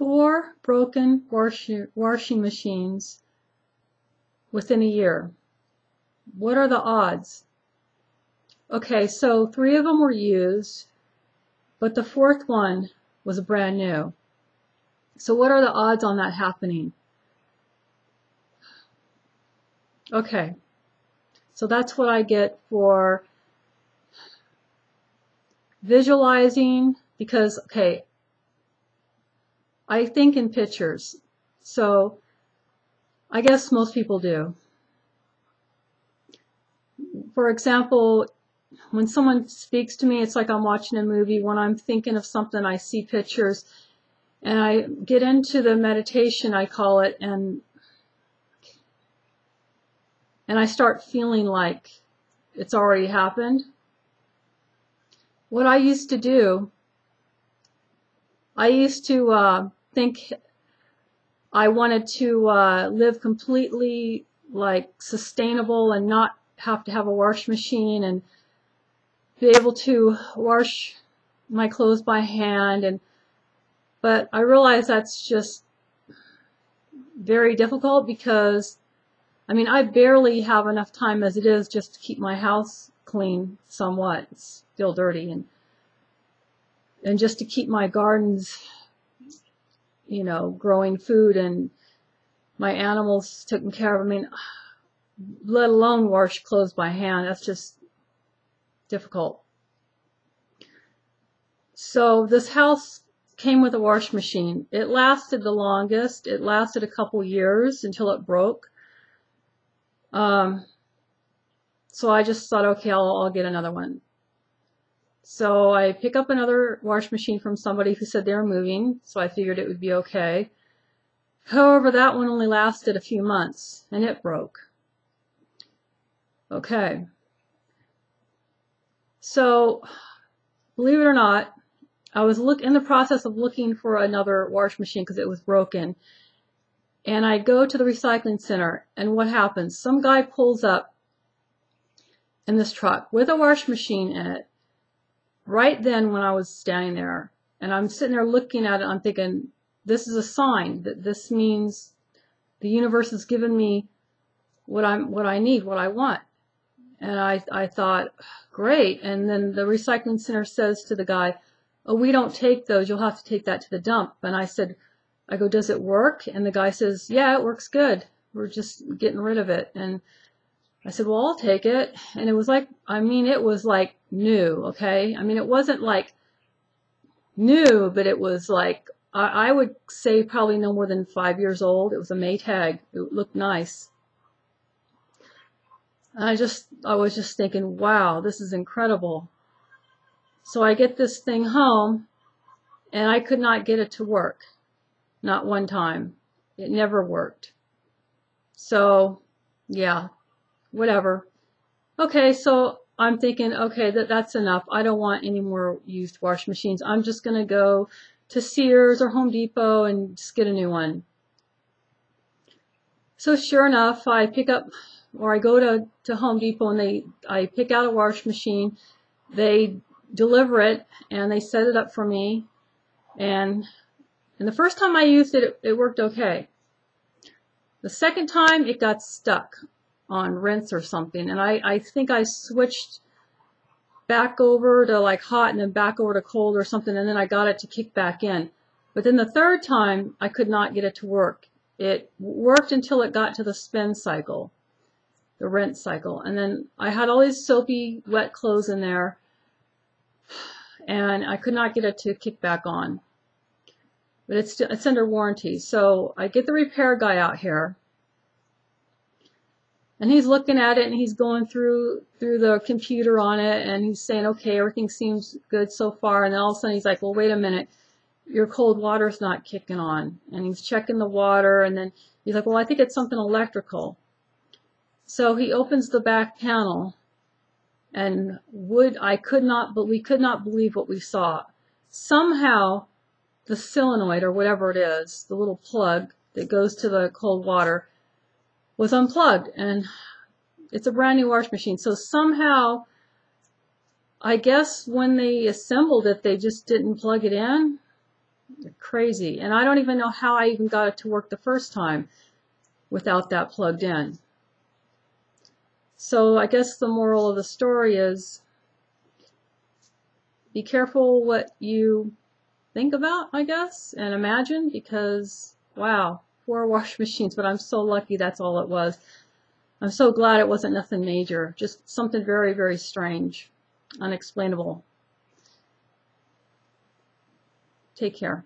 4 broken washing machines within a year. What are the odds? Okay, so 3 of them were used, but the 4th one was brand new. So what are the odds on that happening? Okay, so that's what I get for visualizing, because, okay, I think in pictures, so I guess most people do. For example, when someone speaks to me, it's like I'm watching a movie. When I'm thinking of something, I see pictures, and I get into the meditation, I call it, and I start feeling like it's already happened. What I used to do, I used to think I wanted to live completely like sustainable and not have to have a wash machine and be able to wash my clothes by hand, but I realize that's just very difficult, because I mean, I barely have enough time as it is just to keep my house clean somewhat. It's still dirty, and just to keep my gardens, you know, growing food and my animals taken care of. I mean, let alone wash clothes by hand. That's just difficult. So this house came with a wash machine. It lasted the longest. It lasted a couple years until it broke. So I just thought, okay, I'll get another one. So I pick up another wash machine from somebody who said they were moving, so I figured it would be okay. However, that one only lasted a few months, and it broke. Okay. So, believe it or not, I was in the process of looking for another wash machine because it was broken. And I go to the recycling center, and what happens? Some guy pulls up in this truck with a wash machine in it. Right then, when I was standing there, and I'm sitting there looking at it, I'm thinking, this is a sign that this means the universe has given me what I need, what I want. And I thought, great. And then the recycling center says to the guy, oh, we don't take those. You'll have to take that to the dump. And I go, does it work? And the guy says, yeah, it works good. We're just getting rid of it. And I said, well, I'll take it. And it was like, I mean, it was like new, okay? I mean, it wasn't like new, but it was like, I would say probably no more than 5 years old. It was a Maytag. It looked nice. I was just thinking, wow, this is incredible. So I get this thing home, and I could not get it to work. Not one time. It never worked. So, yeah, whatever. Okay, so I'm thinking, okay, that's enough. I don't want any more used wash machines. I'm just going to go to Sears or Home Depot and just get a new one. So sure enough, I go to Home Depot, and I pick out a wash machine. They deliver it, and they set it up for me. And the first time I used it, it worked okay. The second time, it got stuck on rinse or something, and I think I switched back over to like hot and then back over to cold or something, and then I got it to kick back in. But then the third time, I could not get it to work. It worked until it got to the spin cycle, the rinse cycle, and then I had all these soapy, wet clothes in there, and I could not get it to kick back on. But it's under warranty. So I get the repair guy out here, and he's looking at it, and he's going through the computer on it, and he's saying, okay, everything seems good so far. And then all of a sudden he's like, well, wait a minute, your cold water's not kicking on. And he's checking the water, and then he's like, well, I think it's something electrical. So he opens the back panel, and we could not believe what we saw. Somehow the solenoid, or whatever it is, the little plug that goes to the cold water, was unplugged, and it's a brand new wash machine. So somehow, I guess when they assembled it, they just didn't plug it in. Crazy. And I don't even know how I even got it to work the first time without that plugged in. So I guess the moral of the story is be careful what you think about, I guess, and imagine, because wow, 4 wash machines, but I'm so lucky that's all it was. I'm so glad it wasn't nothing major, just something very, very strange, unexplainable. Take care.